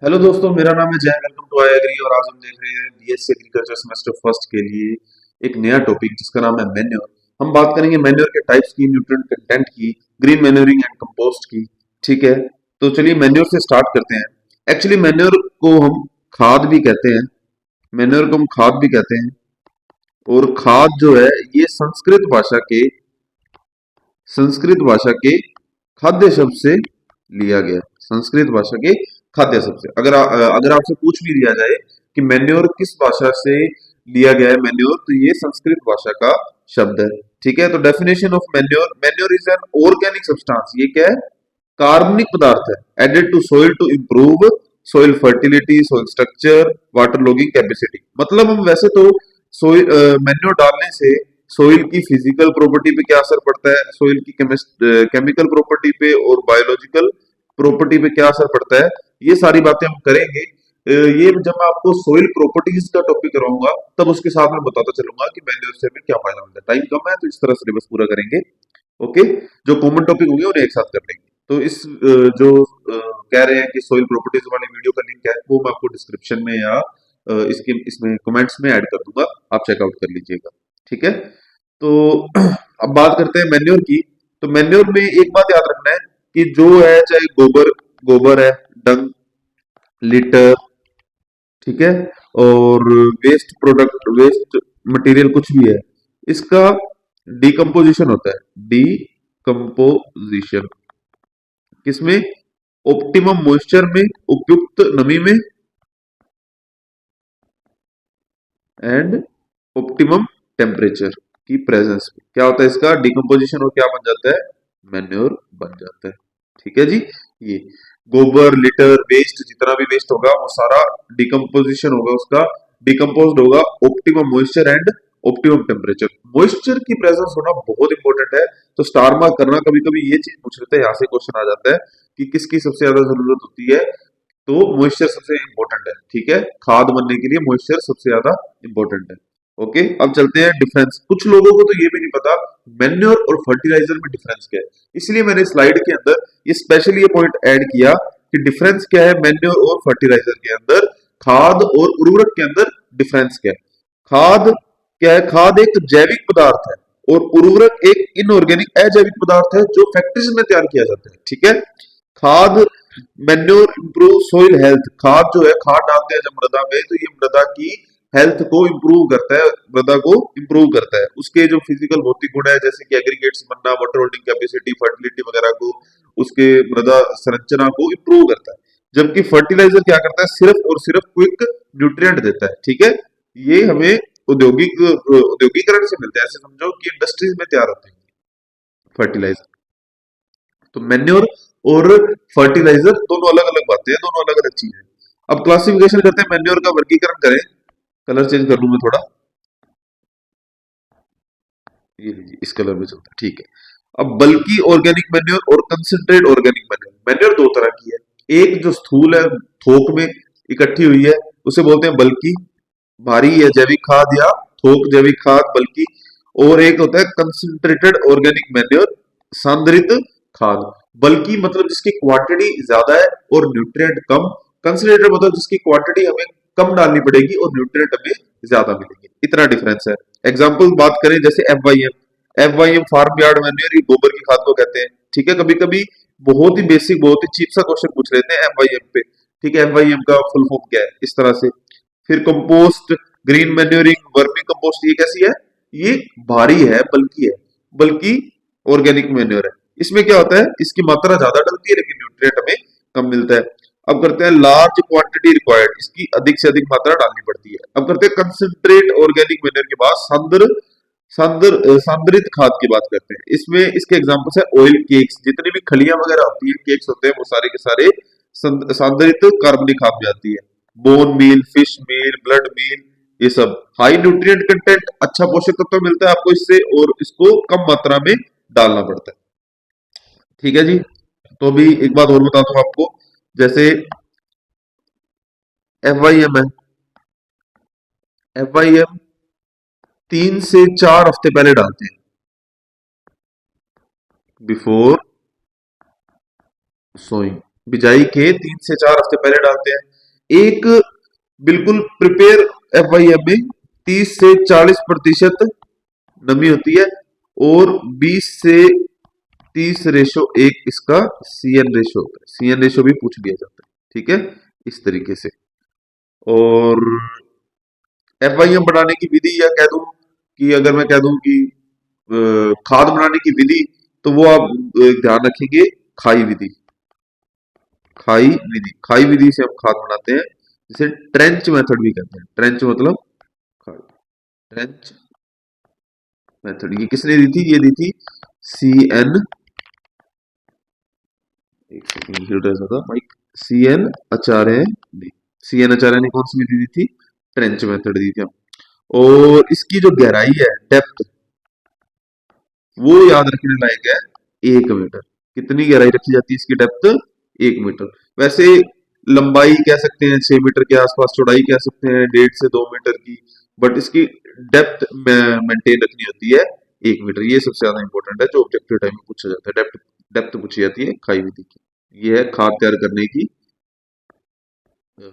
Hello दोस्तों, मेरा नाम है Jay. Welcome to I agree. और आज हम देख रहे हैं बीएससी एग्रीकल्चर सेमेस्टर फर्स्ट के लिए एक नया टॉपिक जिसका नाम है मैन्योर। हम बात करेंगे मैन्योर के टाइप्स की, न्यूट्रिएंट कंटेंट की, ग्रीन मैन्योरिंग एंड कंपोस्ट की। ठीक है, तो चलिए मैन्योर से स्टार्ट करते हैं। एक्चुअली मैन्योर को हम खाद भी कहते हैं। मैन्योर को हम खाद भी कहते हैं। और खाद जो है ये संस्कृत भाषा के खाद्य शब्द से लिया गया। संस्कृत भाषा के खाद्य शब्द से। अगर आपसे पूछ भी लिया जाए कि मैन्योर किस भाषा से लिया गया है मैन्योर, तो ये संस्कृत भाषा का शब्द है। ठीक है, तो definition of manure, manure is an organic substance. ये क्या है? कार्बनिक पदार्थ है। Added to soil to improve soil fertility, soil structure, water logging capacity. मतलब हम वैसे तो सोइल मैन्योर डालने से सोइल की फिजिकल प्रॉपर्टी पे क्या असर पड़ता है, सोइल की केमिकल प्रॉपर्टी पे और बायोलॉजिकल प्रॉपर्टी पे क्या असर पड़ता है, ये सारी बातें हम करेंगे। ये जब मैं आपको सोइल प्रॉपर्टीज का टॉपिक कराऊंगा तब उसके साथ में बताता चलूंगा कि मैन्योर से हमें क्या फायदा मिलता है। टाइम कम है तो इस तरह सिलेबस पूरा करेंगे। ओके, जो कॉमन टॉपिक होंगे उन्हें एक साथ कर लेंगे। तो इस जो कह रहे हैं कि सोइल प्रॉपर्टीज वाली वीडियो का लिंक है वो मैं आपको डिस्क्रिप्शन में या इसके इसमें कमेंट्स में ऐड कर दूंगा, आप चेकआउट कर लीजिएगा। ठीक है, तो अब बात करते हैं मैन्योर की। तो मैन्योर में एक बात याद रखना है कि जो है, चाहे गोबर गोबर है, डंग, लिटर, ठीक है, और वेस्ट प्रोडक्ट, वेस्ट मटेरियल कुछ भी है, इसका डिकम्पोजिशन होता है। डिकम्पोजिशन किसमें? ऑप्टिमम मॉइस्चर में, उपयुक्त नमी में, एंड ऑप्टिमम टेम्परेचर की प्रेजेंस में क्या होता है इसका डिकम्पोजिशन, और क्या बन जाता है? मैन्योर बन जाता है। ठीक है जी। ये गोबर, लिटर, वेस्ट, जितना भी वेस्ट होगा वो सारा डिकम्पोजिशन होगा, उसका डिकम्पोज्ड होगा optimum moisture and optimum temperature. Moisture की प्रेजेंस होना बहुत इंपॉर्टेंट है। तो स्टार मार्क करना, कभी कभी ये चीज पूछ लेते हैं, यहाँ से क्वेश्चन आ जाता है कि किसकी सबसे ज्यादा जरूरत होती है, तो मॉइस्चर सबसे इंपॉर्टेंट है। ठीक है, खाद बनने के लिए मॉइस्चर सबसे ज्यादा इंपॉर्टेंट है। ओके, अब चलते हैं डिफरेंस। कुछ लोगों को तो ये भी नहीं पता मैन्योर और फर्टिलाइजर में डिफरेंस क्या है, इसलिए मैंने स्लाइड के अंदर ये स्पेशली ये पॉइंट ऐड किया कि डिफरेंस क्या है मैन्योर और फर्टिलाइजर के अंदर, खाद और उर्वरक के अंदर डिफरेंस क्या है। खाद क्या है? खाद एक जैविक पदार्थ है और उर्वरक एक इनऑर्गेनिक अजैविक पदार्थ है जो फैक्ट्रीज में तैयार किया जाता है। ठीक है, खाद, मैन्योर इंप्रूव सोइल हेल्थ। खाद जो है, खाद डालते हैं जब मृदा में, तो ये मृदा की हेल्थ को इंप्रूव करता है, मृदा को इंप्रूव करता है। उसके जो फिजिकल भौतिक गुण है, जैसे कि एग्रीगेट्स बनना, वाटर होल्डिंग कैपेसिटी, फर्टिलिटी वगैरह को, उसके मृदा संरचना को इंप्रूव करता है। जबकि फर्टिलाइजर क्या करता है? सिर्फ और सिर्फ क्विक न्यूट्रिएंट देता है। ठीक है, ये हमें औद्योगिकरण से मिलता है। ऐसे समझो कि इंडस्ट्रीज में तैयार होते हैं फर्टिलाइजर। तो मैन्योर और फर्टिलाइजर दोनों अलग अलग बातें हैं, दोनों अलग अलग चीजें हैं। अब क्लासिफिकेशन करते हैं, मैन्योर का वर्गीकरण करें। कलर चेंज कर लूं मैं थोड़ा, ये लीजिए इस कलर में चलता है। ठीक है, अब बल्कि ऑर्गेनिक मैन्योर और कंसंट्रेट ऑर्गेनिक मैन्योर। मैन्योर दो तरह की है। एक जो स्थूल है, थोक में इकट्ठी हुई है, उसे बोलते हैं बल्कि, भारी या जैविक खाद, या थोक जैविक खाद बल्कि। और एक होता है कंसंट्रेटेड ऑर्गेनिक मैन्योर, सांद्रित खाद। बल्कि मतलब जिसकी क्वांटिटी ज्यादा है और न्यूट्रिएंट कम। कंसंट्रेटेड मतलब जिसकी क्वांटिटी हमें कम डालनी पड़ेगी और न्यूट्रिएंट हमें ज्यादा मिलेंगे। इतना डिफरेंस है। एग्जाम्पल बात करें जैसे F Y M farm yard manure, ये गोबर की खाद को कहते हैं। ठीक है, कभी कभी बहुत ही बेसिक, बहुत ही चीप सा क्वेश्चन पूछ लेते हैं एफ वाई एम पे। ठीक है, एफ वाई एम का फुल फॉर्म क्या है, इस तरह से। फिर compost, green manuring, vermi compost, ये कैसी है? ये भारी है, बल्कि है, बल्कि ऑर्गेनिक मैन्योर है। इसमें क्या होता है, इसकी मात्रा ज्यादा डलती है लेकिन न्यूट्रिएंट हमें कम मिलता है। अब करते हैं लार्ज क्वांटिटी रिक्वायर्ड, इसकी अधिक से अधिक मात्रा डालनी पड़ती है। अब करते हैं कंसंट्रेट ऑर्गेनिक मैन्योर के बाद सांद्रित खाद की बात करते हैं। इसमें इसके एग्जांपल्स है ऑयल केक्स, जितनी भी खलियां वगैरह होती है, केक्स होते हैं, वो सारे के सारे सांद्रित कार्बनिक खाद में आती है। बोन मील, फिश मील, ब्लड मील, ये सब हाई न्यूट्रिएंट कंटेंट, अच्छा पोषक तत्व मिलता है आपको इससे, और इसको कम मात्रा में डालना पड़ता है। ठीक है जी। तो अभी एक बात और बताता हूँ आपको, जैसे एफ वाई एम है। एफ वाई एम 3 से 4 हफ्ते पहले डालते हैं, बिफोर सोइंग। बिजाई के 3 से 4 हफ्ते पहले डालते हैं। एक बिल्कुल प्रिपेयर FYM में 30 से 40% नमी होती है और 20 से 30 रेशो 1 इसका CN रेशो होता है। CN रेशो भी पूछ लिया जाता है, ठीक है, इस तरीके से। और FYM बनाने की विधि, या कह दूं कि अगर मैं कह दूं कि खाद बनाने की विधि, तो वो आप ध्यान रखेंगे, खाई विधि। खाई विधि से हम खाद बनाते हैं, जिसे ट्रेंच मेथड भी कहते हैं। ट्रेंच मतलब खाई, ट्रेंच मेथड। ये किसने दी थी? ये दी थी CN, एक सेकंड था माइक, CN आचार्य ने। CN आचार्य ने कौन सी विधि दी थी? ट्रेंच मेथड दी थी। और इसकी जो गहराई है, डेप्थ, वो याद रखने लायक है, 1 मीटर। कितनी गहराई रखी जाती है इसकी डेप्थ? 1 मीटर। वैसे लंबाई कह सकते हैं 6 मीटर के आसपास, चौड़ाई कह सकते हैं 1.5 से 2 मीटर की, बट इसकी डेप्थ मेंटेन रखनी होती है 1 मीटर। ये सबसे ज्यादा इंपॉर्टेंट है, जो ऑब्जेक्टिव टाइम में पूछा जाता है। डेप्थ डेप्थ पूछी जाती है खाई विधि की। ये है खाद तैयार करने की, अ,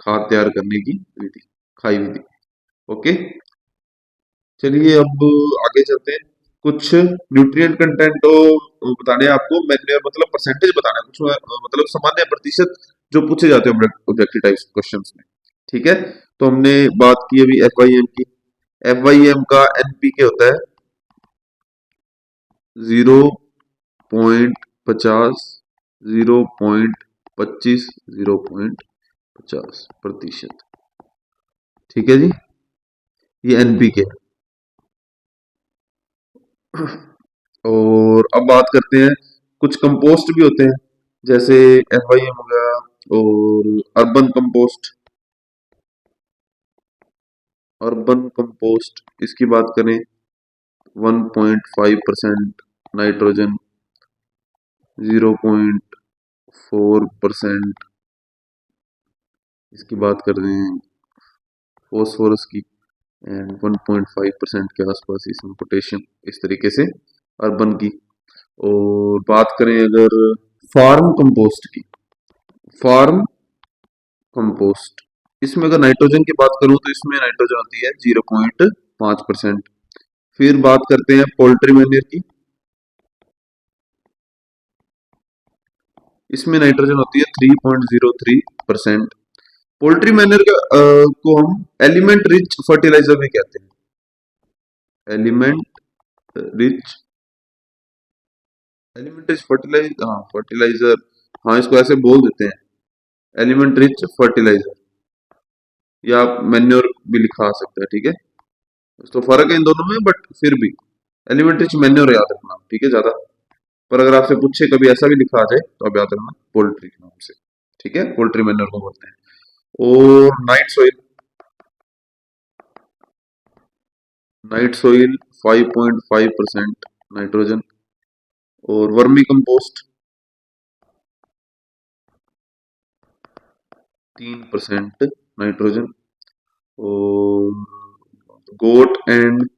खाद तैयार करने की विधि, खाई विधि। ओके, चलिए अब आगे चलते हैं। कुछ न्यूट्रिएंट कंटेंट बताने हैं आपको। मैंने मतलब परसेंटेज बताना है कुछ, मतलब सामान्य प्रतिशत जो पूछे जाते हैं ऑब्जेक्टिव टाइप क्वेश्चंस में, ठीक है। तो हमने बात की अभी FYM की। FYM का NPK होता है 0.50, 0.25, 0.50%, ठीक है जी, ये NPK है। और अब बात करते हैं, कुछ कंपोस्ट भी होते हैं, जैसे FYM हो गया, और अर्बन कंपोस्ट, इसकी बात करें 1.5% नाइट्रोजन, 0.4% इसकी बात कर रहे हैं फॉस्फोरस की, एंड 1.5% के आसपास इसमें पोटेशियम, इस तरीके से अर्बन की। और बात करें अगर फार्म कंपोस्ट की, फार्म कंपोस्ट, इसमें अगर नाइट्रोजन की बात करूं तो इसमें नाइट्रोजन होती है 0.5%। फिर बात करते हैं पोल्ट्री मैन्योर की, इसमें नाइट्रोजन होती है 3.03%। पोल्ट्री मैन्योर को हम एलिमेंट रिच फर्टिलाइजर भी कहते हैं। रिच एलिमेंट रिच फर्टिलाइजर, हाँ फर्टिलाइजर, हाँ इसको ऐसे बोल देते हैं, एलिमेंट रिच फर्टिलाइजर, या आप मैन्योर भी लिखा सकते हैं, ठीक है। तो फर्क है इन दोनों में, बट फिर भी एलिमेंट रिच मैन्योर याद रखना, ठीक है, ज्यादा। पर अगर आपसे पूछे कभी ऐसा भी लिखा आ जाए, तो आप याद रखना पोल्ट्री के नाम से, ठीक है, पोल्ट्री मैन्योर को बोलते हैं। और नाइट सोइल 5.5% नाइट्रोजन। और वर्मी कंपोस्ट 3% नाइट्रोजन। और goat and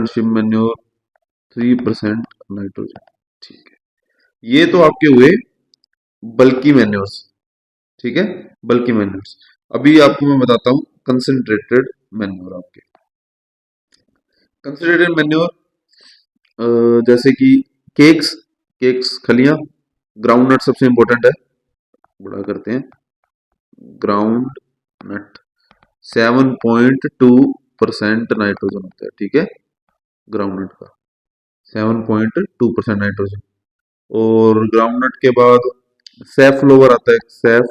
sheep manure 3% nitrogen, ठीक है। ये तो आपके हुए बल्कि मैन्योर्स, ठीक है, बल्कि मैन्योर्स। अभी आपको मैं बताता हूँ कंसंट्रेटेड मैन्योर। आपके कंसंट्रेटेड मैन्योर, जैसे कि केक्स, खलियां, ग्राउंड नट सबसे इंपॉर्टेंट है, बड़ा करते हैं, ग्राउंड नट 7.2% नाइट्रोजन होता है, ठीक है, ग्राउंड नट का 7.2% नाइट्रोजन। और ग्राउंड नट के बाद सैफ फ्लोवर आता है, सैफ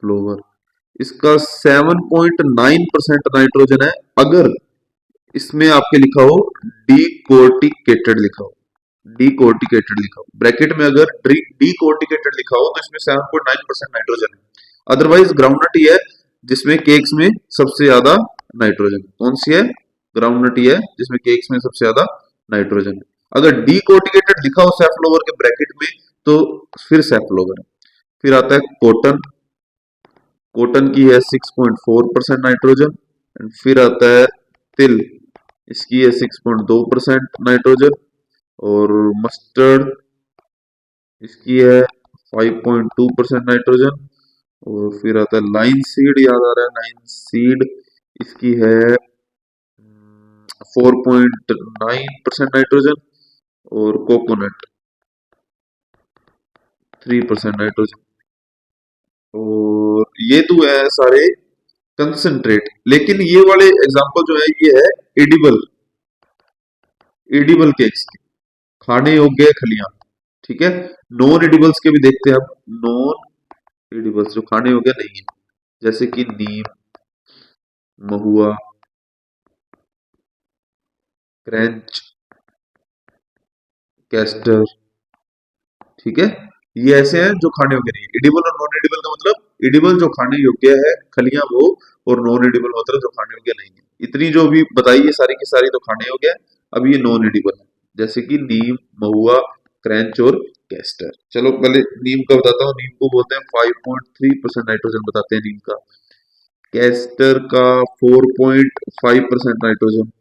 फ्लोवर, इसका 7.9% नाइट्रोजन है, अगर इसमें आपके लिखा हो डीकोर्टिकेटेड लिखा हो, ब्रैकेट में अगर डीकोर्टिकेटेड लिखा हो, तो इसमें 7.9% नाइट्रोजन है। अदरवाइज ग्राउंडनट ही है जिसमें केक्स में सबसे ज्यादा नाइट्रोजन। कौन सी है? ग्राउंडनट ही है जिसमें केक्स में सबसे ज्यादा नाइट्रोजन है। अगर डीकोर्टिकेटेड लिखा हो सैफ्लोवर के ब्रैकेट में, तो फिर सैफ्लोवर है। फिर आता है कॉटन, की है 6.4% नाइट्रोजन। एंड फिर आता है तिल, इसकी है 6.2% नाइट्रोजन। और मस्टर्ड इसकी है 5.2% नाइट्रोजन। और फिर आता है लाइन सीड, याद आ रहा है लाइन सीड, इसकी है 4.9% नाइट्रोजन। और कोकोनट 3% नाइट्रोजन। और ये तो है सारे कंसंट्रेट, लेकिन ये वाले एग्जांपल जो है ये है एडिबल, एडिबल केक्स, खाने योग्य खलियां। ठीक है, नॉन एडिबल्स के भी देखते हैं अब। नॉन एडिबल्स जो खाने योग्य नहीं है, जैसे कि नीम, महुआ, क्रंच, कैस्टर। ठीक है, ये ऐसे हैं जो खाने योग्य नहीं है। एडिबल और नॉन एडिबल का मतलब, एडिबल जो खाने योग्य है खलियां वो, और नॉन एडिबल मतलब जो खाने योग्य नहीं है। इतनी जो भी बताई है सारी की सारी तो खाने योग्य है, अब ये नॉन एडिबल है, जैसे कि नीम, महुआ, क्रंच और कैस्टर। चलो पहले नीम का बताता हूँ। नीम को बोलते हैं 5.3% नाइट्रोजन बताते हैं नीम का। कैस्टर का 4.5% नाइट्रोजन।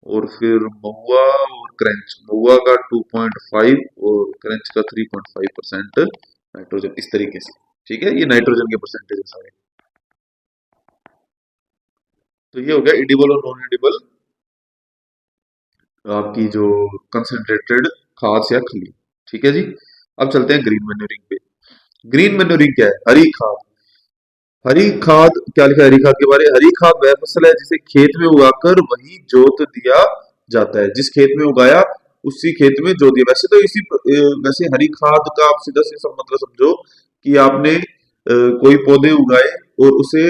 और फिर महुआ और क्रंच, महुआ का 2.5 और क्रंच का 3.5% नाइट्रोजन, इस तरीके से। ठीक है, ये नाइट्रोजन के परसेंटेज सारे। तो ये हो गया एडिबल और नॉन एडिबल आपकी जो कंसेंट्रेटेड खाद या खली। ठीक है जी, अब चलते हैं ग्रीन मैन्योरिंग पे। ग्रीन मैन्योरिंग क्या है? हरी खाद। हरी खाद क्या लिखा है हरी खाद के बारे में? हरी खाद वह फसल है जिसे खेत में उगाकर वही जोत दिया जाता है। जिस खेत में उगाया उसी खेत में जोत दिया। वैसे तो वैसे हरी खाद का आप सीधा सीधा मतलब समझो कि आपने कोई पौधे उगाए और उसे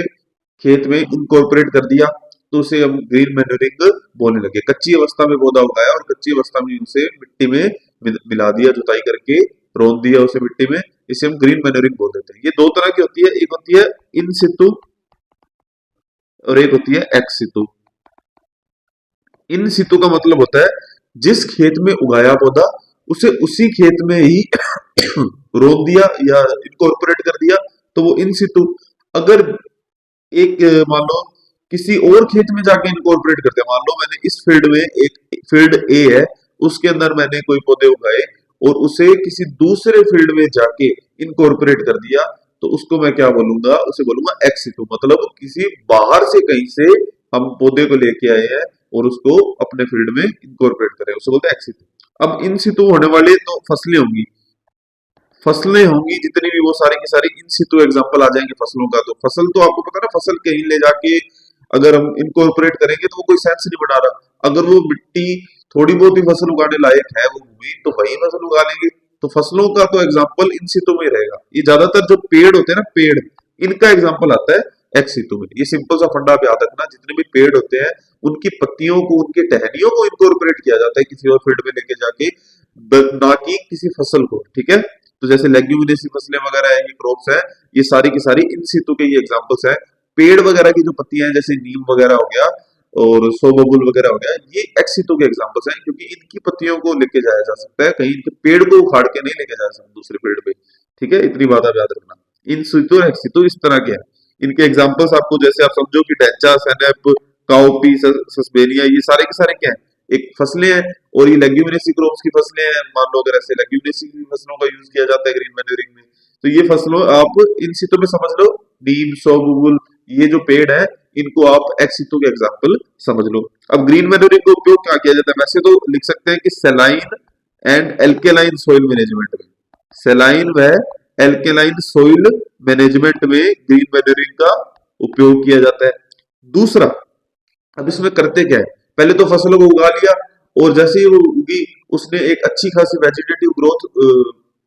खेत में इनकॉर्पोरेट कर दिया, तो उसे हम ग्रीन मैन्योरिंग बोलने लगे। कच्ची अवस्था में पौधा उगाया और कच्ची अवस्था में उसे मिट्टी में मिला दिया, जुताई करके रोन दिया उसे मिट्टी में, इसे हम ग्रीन मैन्योरिंग बोल देते हैं। ये दो तरह की होती है, एक होती है इन सितु और एक होती है एक्स सितु। इन सितु का मतलब होता है जिस खेत में उगाया पौधा उसे उसी खेत में ही रोक दिया या इनकॉर्पोरेट कर दिया, तो वो इन सितु। अगर एक मान लो किसी और खेत में जाके इनकॉर्पोरेट कर दिया, मान लो मैंने इस फील्ड में, एक फील्ड ए है उसके अंदर मैंने कोई पौधे उगाए और उसे किसी दूसरे फील्ड में जाके इनकॉर्पोरेट कर दिया, तो उसको मैं क्या बोलूंगा? उसे बोलूंगा एक्स सितु। मतलब किसी बाहर से कहीं से हम पौधे को लेके आए हैं और उसको अपने फील्ड में इनकॉर्पोरेट करें, उसे बोलते हैं एक्स सितु। अब इन सितु होने वाले तो फसलें होंगी, फसलें होंगी जितनी भी, वो सारी की सारी इन सितु एग्जांपल आ जाएंगे फसलों का। तो फसल तो आपको पता ना, फसल कहीं ले जाके अगर हम इनकॉर्पोरेट करेंगे तो वो कोई सेंस नहीं बना रहा। अगर वो मिट्टी थोड़ी बहुत ही फसल उगाने लायक है वो भूमि, तो वही फसल उगा लेंगे। तो फसलों का तो एग्जाम्पल इन सितु में ही रहेगा। ये ज्यादातर जो पेड़ होते हैं ना, पेड़, इनका एग्जाम्पल आता है एक्स सितु में। ये सिंपल सा फंडा आप याद रखना, जितने भी पेड़ होते हैं उनकी पत्तियों को, उनके टहनियों को इनकॉर्पोरेट किया जाता है किसी और फील्ड में लेके जाके, ना कि किसी फसल को। ठीक है, तो जैसे लेग्यूमिनेसी फसलें वगैरह है, ये क्रॉप्स है, ये सारी की सारी इन सितु के ये एग्जांपल्स है। पेड़ वगैरह की जो पत्तियां हैं जैसे नीम वगैरह हो गया और सोबबुल वगैरह हो गया, ये एक्स सितु के एग्जांपल्स हैं, क्योंकि इनकी पत्तियों को लेके जाया जा सकता है कहीं, इनके पेड़ को उखाड़ के नहीं लेके जा सकता दूसरे पेड़ पे। ठीक है, इतनी बात आप याद रखना। इन सितु और एक्स सितु इस तरह के हैं। इनके एग्जांपल्स आपको जैसे आप समझो कि डेंचा, सेनेप, काउपी, सस्पेनिया, ये सारे के सारे क्या है? एक फसलें हैं। और ये लेग्यूमिनेसी क्रॉप्स की फसलें हैं। मान लो अगर ऐसे लेग्यूमिनेसी की फसलों का यूज किया जाता है ग्रीन मैन्योरिंग में, तो ये फसलों आप इन सितु में समझ लो। नीम, सौबुल, ये जो पेड़ है इनको आप एक्स सितु के एग्जांपल समझ लो। अब ग्रीन मैन्योरिंग का उपयोग क्या किया जाता है? वैसे तो लिख सकते हैं कि सेलाइन एंड एल्केलाइन सोइल मैनेजमेंट में, सेलाइन व एल्केलाइन सोइल मैनेजमेंट में ग्रीन मैन्योरिंग का उपयोग किया जाता है। दूसरा, अब इसमें करते क्या है? पहले तो फसलों को उगा लिया और जैसे ही वो उगी उसने एक अच्छी खासी वेजिटेटिव ग्रोथ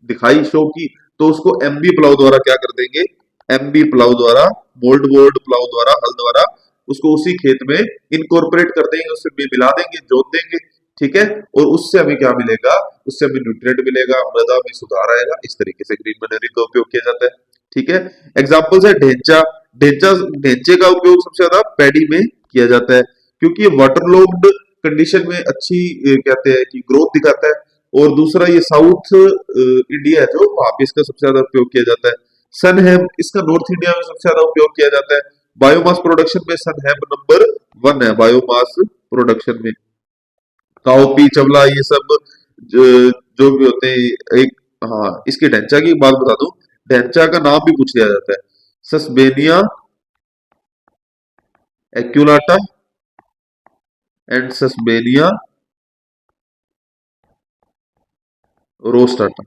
दिखाई, शो की, तो उसको एमबी प्लाव द्वारा क्या कर देंगे? एमबी प्लाव द्वारा, मोल्ड बोर्ड प्लाव द्वारा, हल द्वारा उसको उसी खेत में इनकॉर्पोरेट कर देंगे, उससे मिला देंगे, जोत देंगे। ठीक है, और उससे हमें क्या मिलेगा? उससे हमें न्यूट्रिएंट मिलेगा, मृदा में सुधार आएगा। इस तरीके से ग्रीन मैन्योरिंग का उपयोग किया जाता है। ठीक है, एग्जाम्पल्स है ढेंचा। ढेंचा, ढेंचे का उपयोग सबसे ज्यादा पैडी में किया जाता है, क्योंकि ये वाटर लॉग्ड कंडीशन में अच्छी कहते हैं कि ग्रोथ दिखाता है। और दूसरा, ये साउथ इंडिया है जो, वहां पे इसका सबसे ज्यादा उपयोग किया जाता है। सनहेम, इसका नॉर्थ इंडिया में सबसे ज्यादा उपयोग किया जाता है। बायोमास प्रोडक्शन में सनहेम नंबर 1 है, बायोमास प्रोडक्शन में। काउपी, चवला, ये सब जो भी होते हैं एक। हाँ, इसके ढैंचा की बात बता दूं, ढैंचा का नाम भी पूछ लिया जाता है, सस्बेनिया एक्यूलाटा एंड सस्बेनिया रोस्टाटा,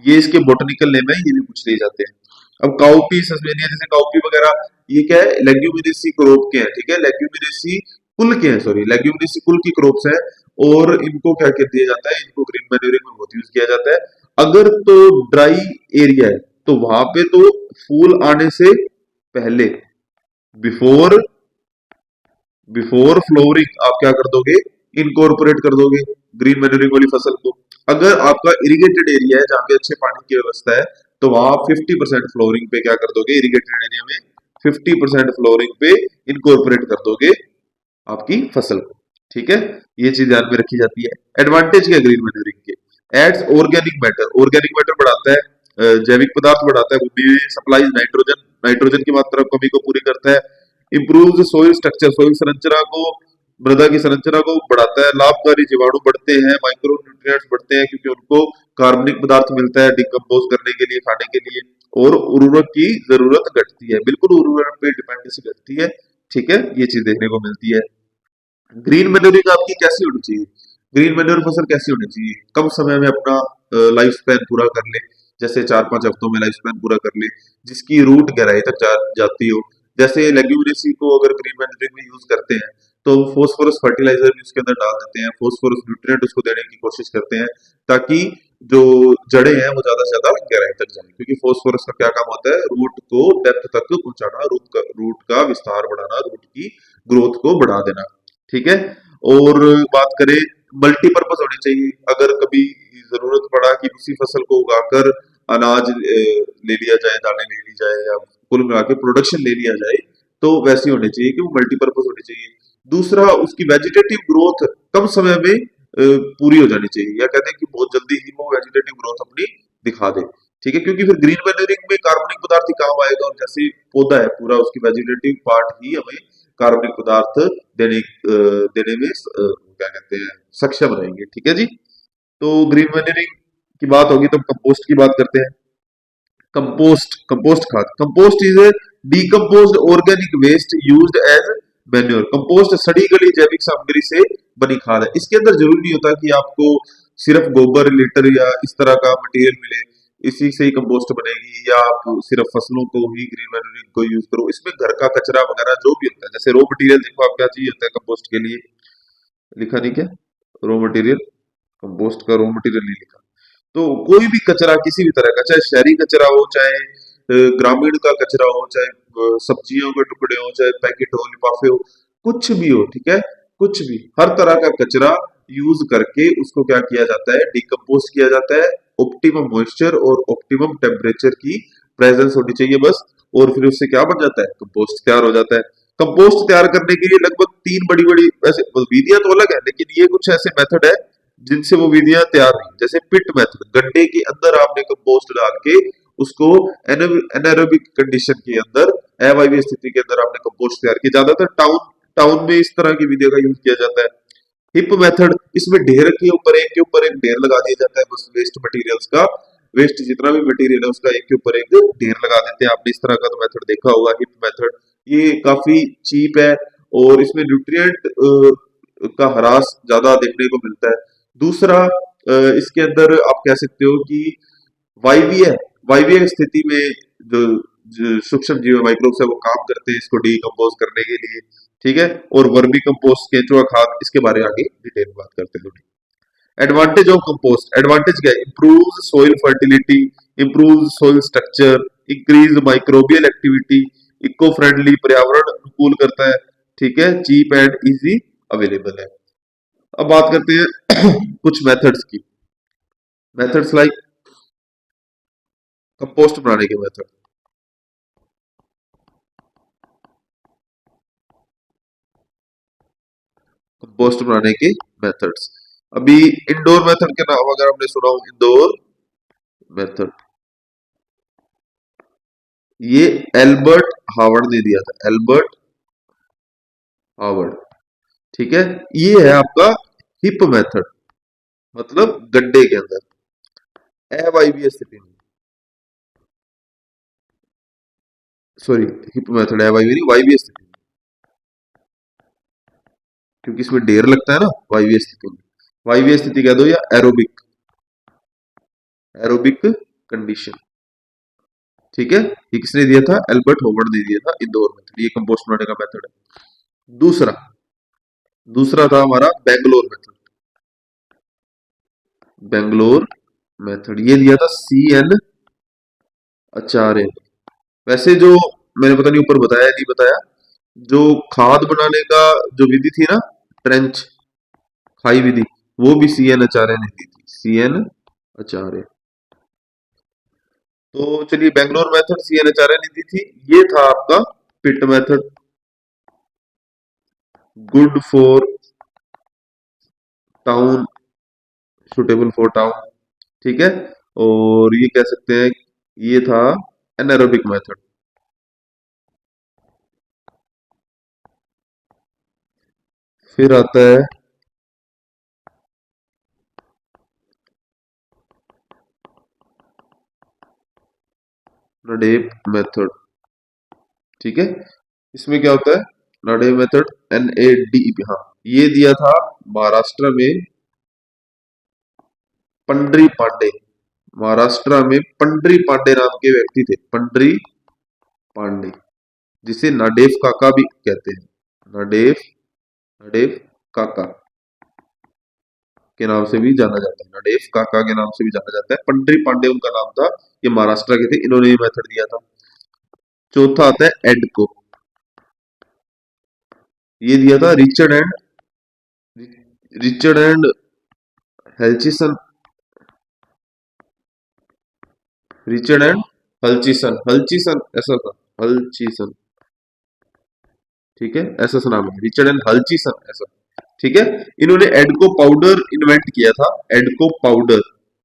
ये इसके बोटनिकल नेम है, ये भी पूछ लिए जाते हैं। अब काउपी, सस्पेनिया, जैसे काउपी वगैरह, ये क्या है, लेग्यूमिनेसी क्रोप के हैं, ठीक है, लेग्यूमिनेसी कुल के हैं, सॉरी, लेग्यूमिनेसी कुल की क्रोप्स हैं। और इनको क्या कर दिया जाता है, इनको ग्रीन मैन्योरिंग में बहुत यूज किया जाता है। अगर तो ड्राई एरिया है तो वहां पे तो फूल आने से पहले, बिफोर बिफोर फ्लोरिंग, आप क्या कर दोगे, इनकॉर्पोरेट कर दोगे ग्रीन मैन्योरिंग वाली फसल को। अगर आपका इरिगेटेड एरिया है जहाँ पे अच्छे पानी की व्यवस्था है, तो वहां आप 50% फ्लोरिंग पे क्या कर दोगे, इरिगेटेड एरिया में 50% फ्लोरिंग पे इनकॉर्पोरेट कर दोगे आपकी फसल को। ठीक है, ये चीज ध्यान में रखी जाती है। एडवांटेज क्या ग्रीन मैन्योरिंग के, एड्स ऑर्गेनिक मैटर बढ़ाता है, जैविक पदार्थ बढ़ाता है, सप्लाईज नाइट्रोजन, नाइट्रोजन की मात्रा कमी को पूरी करता है, इम्प्रूव सोइल स्ट्रक्चर, सोइल संरचना को, मृदा की संरचना को बढ़ाता है, लाभकारी जीवाणु बढ़ते हैं, माइक्रो न्यूट्रिएंट्स बढ़ते हैं क्योंकि उनको कार्बनिक पदार्थ मिलता है डिकम्पोज करने के लिए, खाने के लिए। और उर्वरक की जरूरत घटती है, बिल्कुल उर्वरक पे डिपेंडेंसी घटती है। ठीक है, ये चीज देखने को मिलती है। ग्रीन मैन्योरिंग आपकी कैसी होनी चाहिए, ग्रीन मैन्योर फसल कैसी होनी चाहिए, कम समय में अपना लाइफ स्पैन पूरा कर ले, जैसे 4-5 हफ्तों में लाइफ स्पैन पूरा कर ले, जिसकी रूट गहराई तक जाती हो। जैसे लेग्यूमिनेसी को अगर ग्रीन मैन्योरिंग में यूज करते हैं तो फोस्फोरस फर्टिलाइजर भी उसके अंदर डाल देते हैं, फोस्फोरस न्यूट्रिएंट उसको देने की कोशिश करते हैं, ताकि जो जड़ें हैं वो ज्यादा से ज्यादा गहराई तक जाए, क्योंकि फोस्फोरस का क्या काम होता है, रूट को डेप्थ तक पहुंचाना, रूट का विस्तार बढ़ाना, रूट की ग्रोथ को बढ़ा देना। ठीक है, और बात करें, मल्टीपर्पज होनी चाहिए, अगर कभी जरूरत पड़ा कि उसी फसल को उगाकर अनाज ले लिया जाए, दाने ले ली जाए, या कुल मिला के प्रोडक्शन ले लिया जाए, तो वैसी होनी चाहिए कि वो मल्टीपर्पज होनी चाहिए। दूसरा, उसकी वेजिटेटिव ग्रोथ कम समय में पूरी हो जानी चाहिए, या कहते हैं कि बहुत जल्दी ही वो वेजिटेटिव ग्रोथ अपनी दिखा दे। ठीक है, क्योंकि फिर ग्रीन मैन्योरिंग में कार्बनिक पदार्थ ही काम आएगा, और जैसे पौधा है पूरा, उसकी वेजिटेटिव पार्ट ही हमें कार्बनिक पदार्थ देने में क्या कहते हैं, सक्षम रहेंगे। ठीक है जी, तो ग्रीन मैन्योरिंग की बात होगी तो कंपोस्ट की बात करते हैं। कंपोस्ट खाद, compost is a decomposed organic waste used as manure. Compost सड़ी गली जैविक सामग्री से बनी खाद है। इसके अंदर जरूरी नहीं होता कि आपको सिर्फ गोबर, लिटर या इस तरह का मटेरियल मिले, इसी से ही कंपोस्ट बनेगी, या आप सिर्फ फसलों को ही ग्रीन मैन्योरिंग को यूज करो। इसमें घर का कचरा वगैरह जो भी होता है, जैसे रॉ मटेरियल देखो आप क्या चाहिए होता है कंपोस्ट के लिए, लिखा नहीं क्या, रॉ मटेरियल, कंपोस्ट का रॉ मटेरियल नहीं लिखा। तो कोई भी कचरा किसी भी तरह का, चाहे शहरी कचरा हो, चाहे ग्रामीण का कचरा हो, चाहे सब्जियों के टुकड़े हो, चाहे पैकेट हो, लिफाफे हो, कुछ भी हो, ठीक है, कुछ भी, हर तरह का कचरा यूज करके उसको क्या किया जाता है, डिकम्पोज किया जाता है। ऑप्टिमम मॉइस्चर और ऑप्टिमम टेम्परेचर की प्रेजेंस होनी चाहिए बस, और फिर उससे क्या बन जाता है, कंपोस्ट तैयार हो जाता है। कंपोस्ट तैयार करने के लिए लगभग 3 बड़ी बड़ी, वैसे विधियां तो अलग है, लेकिन ये कुछ ऐसे मेथड है जिनसे वो विधियां तैयार हुई। जैसे पिट मेथड, गड्ढे के अंदर आपने कंपोस्ट डाल के उसको एनारोबिक कंडीशन के अंदर, अवायवीय स्थिति के अंदर आपने कंपोस्ट तैयार किया। ज्यादातर टाउन टाउन में इस तरह की विधियों का यूज किया जाता है। हिप मेथड, इसमें ढेर के ऊपर एक ढेर लगा दिया जाता है, बस वेस्ट मटेरियल्स का, वेस्ट जितना भी मटेरियल है उसका एक के ऊपर एक ढेर लगा देते हैं। आपने इस तरह का तो मेथड देखा होगा, हिप मेथड। ये काफी चीप है, और इसमें न्यूट्रिएंट का ह्रास ज्यादा देखने को मिलता है। दूसरा, इसके अंदर आप कह सकते हो कि वायवीय वायवीय स्थिति में जो जो सूक्ष्म जीव माइक्रोब्स है वो काम करते हैं इसको डीकम्पोज करने के लिए। ठीक है, और वर्मी कंपोस्ट, केंचुआ खाद, इसके बारे में आगे डिटेल में बात करते हैं थोड़ी। एडवांटेज ऑफ कंपोस्ट, एडवांटेज क्या है, improve soil fertility, improve soil structure, increase microbial activity, eco friendly, पर्यावरण अनुकूल करता है। ठीक है, चीप एंड इजी अवेलेबल है। अब बात करते हैं कुछ मेथड्स की। मेथड्स लाइक कंपोस्ट बनाने के मेथड, कंपोस्ट बनाने के मेथड्स। अभी इंडोर मेथड के नाम अगर हमने सुना हो, इंडोर मेथड, ये एल्बर्ट हावर्ड ने दिया था, एल्बर्ट हावर्ड। ठीक है। ये है आपका हिप मेथड, मतलब गड्ढे के अंदर, अवायवीय स्थिति में, सॉरी, हिप मेथड अवायवीय नहीं, वायवीय स्थिति में, क्योंकि इसमें ढेर लगता है ना वायवीय स्थिति में। वायवीय स्थिति कह दो या एरोबिक, एरोबिक कंडीशन। ठीक है, ये किसने दिया था? एल्बर्ट होवर्ड ने दिया था, इंदौर मेथड। ये कंपोस्ट बनाने का मेथड है। दूसरा दूसरा था हमारा बेंगलोर मेथड। बेंगलोर मेथड ये दिया था सी एन आचार्य। वैसे जो मैंने पता नहीं ऊपर बताया नहीं बताया, जो खाद बनाने का जो विधि थी ना, ट्रेंच खाई विधि, वो भी सी एन आचार्य ने दी थी, सी एन आचार्य। तो चलिए, Bangalore method C N Acharya ने दी थी। ये था आपका pit method, good for town, suitable for town. ठीक है, और ये कह सकते हैं ये था एनारोबिक मेथड। फिर आता है नडेप मेथड। ठीक है, इसमें क्या होता है? नडेप मेथड, NADEP, हाँ, ये दिया था महाराष्ट्र में पंडरी पांडे। महाराष्ट्र में पंडरी पांडे नाम के व्यक्ति थे, पंडरी पांडे, जिसे नाडेफ काका भी कहते हैं। नाडेफ नाडेफ काका के नाम से भी जाना जाता है, नाडेफ काका के नाम से भी जाना जाता है। पंडरी पांडे उनका नाम था, ये महाराष्ट्र के थे, इन्होंने ये मेथड दिया था। चौथा आता है एडको। ये दिया था रिचर्ड एंड हेल्चिसन, रिचर्ड एंड हल्चीसन, हल्चीसन ऐसा था, हल्चीसन। ठीक है, ऐसा सा नाम है, रिचर्ड एंड हल्चीसन ऐसा। ठीक है, इन्होंने एडको पाउडर इन्वेंट किया था, एडको पाउडर।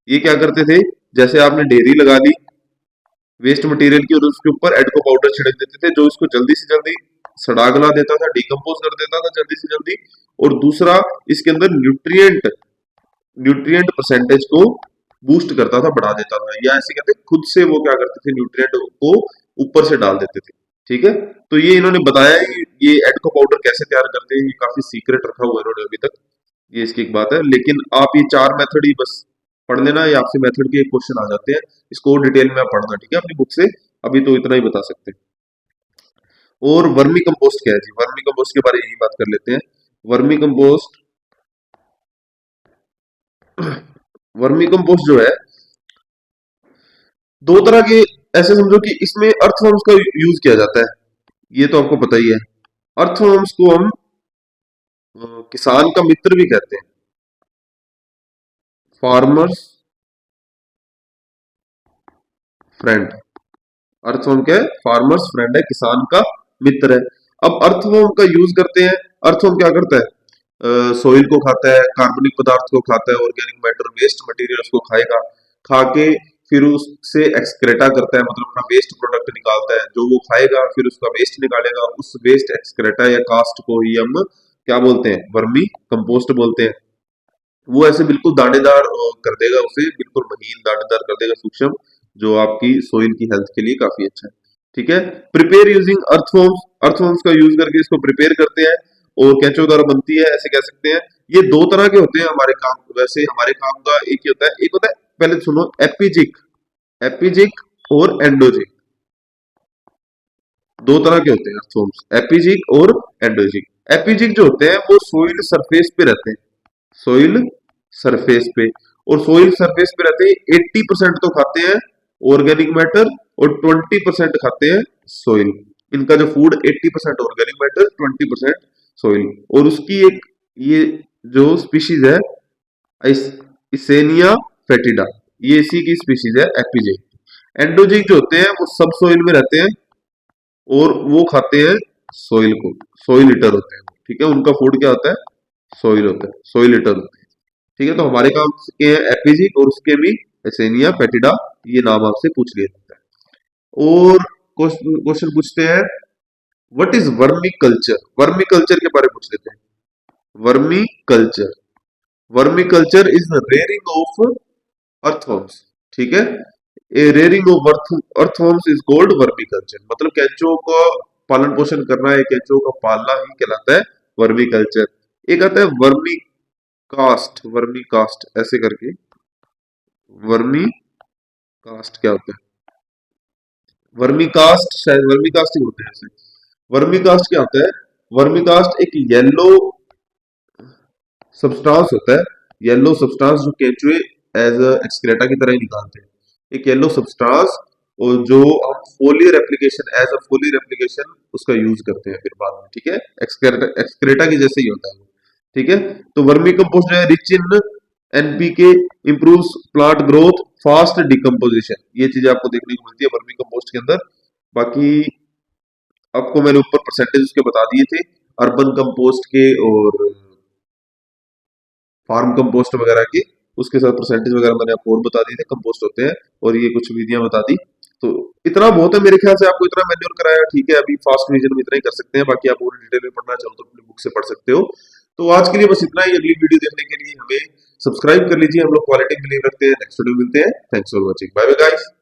ये क्या करते थे? जैसे आपने डेयरी लगा ली वेस्ट मटेरियल की, और उसके ऊपर एडको पाउडर छिड़क देते थे, जो इसको जल्दी से जल्दी सड़ा गला देता था, डिकम्पोज कर देता था जल्दी से जल्दी। और दूसरा, इसके अंदर न्यूट्रिएंट न्यूट्रिएंट परसेंटेज को बूस्ट करता था, बढ़ा देता था, या ऐसे कहते खुद से वो क्या करते थे, न्यूट्रिएंट को ऊपर से डाल देते थे। ठीक है, तो ये इन्होंने बताया है कि ये एडको पाउडर कैसे तैयार करते हैं, ये काफी सीक्रेट रखा हुआ है इन्होंने अभी तक, ये इसकी एक बात है। लेकिन आप ये चार मेथड ही बस पढ़ लेना, ये आपसे मेथड के क्वेश्चन आ जाते हैं, इसको डिटेल में आप पढ़ना, ठीक है, अपनी बुक से। अभी तो इतना ही बता सकते हैं। और वर्मी कंपोस्ट क्या है जी? वर्मी कंपोस्ट के बारे में यही बात कर लेते हैं। वर्मी कंपोस्ट वर्मी कंपोस्ट जो है, दो तरह के, ऐसे समझो कि इसमें अर्थवर्म्स का यूज किया जाता है, ये तो आपको पता ही है। अर्थवर्म्स को हम किसान का मित्र भी कहते हैं, फार्मर्स फ्रेंड। अर्थवर्म क्या है? फार्मर्स फ्रेंड है, किसान का मित्र है। अब अर्थवर्म का यूज करते हैं, अर्थवर्म क्या करता है? सोइल को खाता है, कार्बनिक पदार्थ को खाता है, ऑर्गेनिक मैटर, वेस्ट मटेरियल उसको खाएगा, खा के फिर उससे एक्सक्रेटा करता है, मतलब अपना वेस्ट प्रोडक्ट निकालता है, जो वो खाएगा फिर उसका वेस्ट निकालेगा, उस वेस्ट एक्सक्रेटा या कास्ट को ही हम क्या बोलते हैं? वर्मी कंपोस्ट बोलते हैं। वो ऐसे बिल्कुल दानेदार कर देगा उसे, बिल्कुल महीन दानेदार कर देगा, सूक्ष्म, जो आपकी सोइल की हेल्थ के लिए काफी अच्छा है। ठीक है, प्रिपेयर यूजिंग अर्थवर्म्स, अर्थवर्म्स का यूज करके इसको प्रिपेयर करते हैं, और कैंचो द्वारा बनती है, ऐसे कह सकते हैं। ये दो तरह के होते हैं हमारे काम, वैसे हमारे काम का एक ही होता है, एक होता है, पहले सुनो, एपिजिक, एपिजिक और एंडोजिक, दो तरह के होते हैं अर्थवर्म्स, एपिजिक और एंडोजिक। एपिजिक जो होते हैं वो सोइल सरफेस पे रहते हैं, सोइल सरफेस पे, और सोइल सरफेस पे रहते हैं, 80% तो खाते हैं ऑर्गेनिक मैटर, और 20% खाते हैं सोइल। इनका जो फूड 80% ऑर्गेनिक मैटर, 20% सोइल। और उसकी एक ये जो स्पीशीज है, इसेनिया फेटिडा, ये इसी की स्पीशीज है, एपिजिक। एंडोजिक जो होते हैं वो सब सोइल में रहते हैं, और वो खाते हैं सोइल को, सोइल ईटर होते हैं, ठीक है, उनका फूड क्या होता है? सोइल होता है, सोइल ईटर होते हैं। ठीक है, तो हमारे काम के हैं एपिजिक, और उसके भी एसेनिया पेटिडा, ये नाम आपसे पूछ लिया जाता है। और क्वेश्चन पूछते हैं, what is vermiculture? Vermiculture के बारे में पूछ लेते हैं। Vermiculture, vermiculture is rearing of earthworms, ठीक है। A rearing of earthworms is called vermiculture, मतलब केंचुओं का पालन पोषण करना है, केंचुओं का पालना ही कहलाता है वर्मी कल्चर। एक आता है वर्मी कास्ट, वर्मी कास्ट ऐसे करके, वर्मी कास्ट क्या होता है, वर्मी कास्ट शायद वर्मी कास्ट ही होते हैं ऐसे। वर्मी कास्ट क्या होता है, वर्मी कास्ट एक येलो सब्सटेंस होता है, येलो सब्सटेंस जो केंचुए एज एक्सक्रेटा की तरह ही निकालते हैं, एक येलो सब्सटेंस, और जो हम foliar application as a foliar application उसका यूज करते हैं फिर बाद में, ठीक है। एक्सक्रेटा एक्सक्रेटा की जैसे ही होता है वो, ठीक है। तो वर्मी कंपोस्ट जो है rich in NPK, improves plant growth, fast decomposition, ये चीजें आपको देखने को मिलती है वर्मी कंपोस्ट के अंदर। बाकी आपको मैंने ऊपर परसेंटेज उसके बता दिए थे, अर्बन कंपोस्ट के और फार्म कंपोस्ट वगैरह की, उसके साथ परसेंटेज वगैरह मैंने आपको और बता दिए थे कंपोस्ट होते हैं, और ये कुछ विधियां बता दी। तो इतना बहुत है मेरे ख्याल से, आपको इतना मैन्योर कराया, ठीक है। अभी फास्ट रिवीजन में इतना ही कर सकते हैं, बाकी आप और डिटेल में पढ़ना चाहो तो अपनी बुक से पढ़ सकते हो। तो आज के लिए बस इतना ही, अगली वीडियो देखने के लिए हमें सब्सक्राइब कर लीजिए। हम लोग क्वालिटी बिलीव रखते हैं। नेक्स्ट वीडियो मिलते हैं। Thanks for watching, bye bye guys.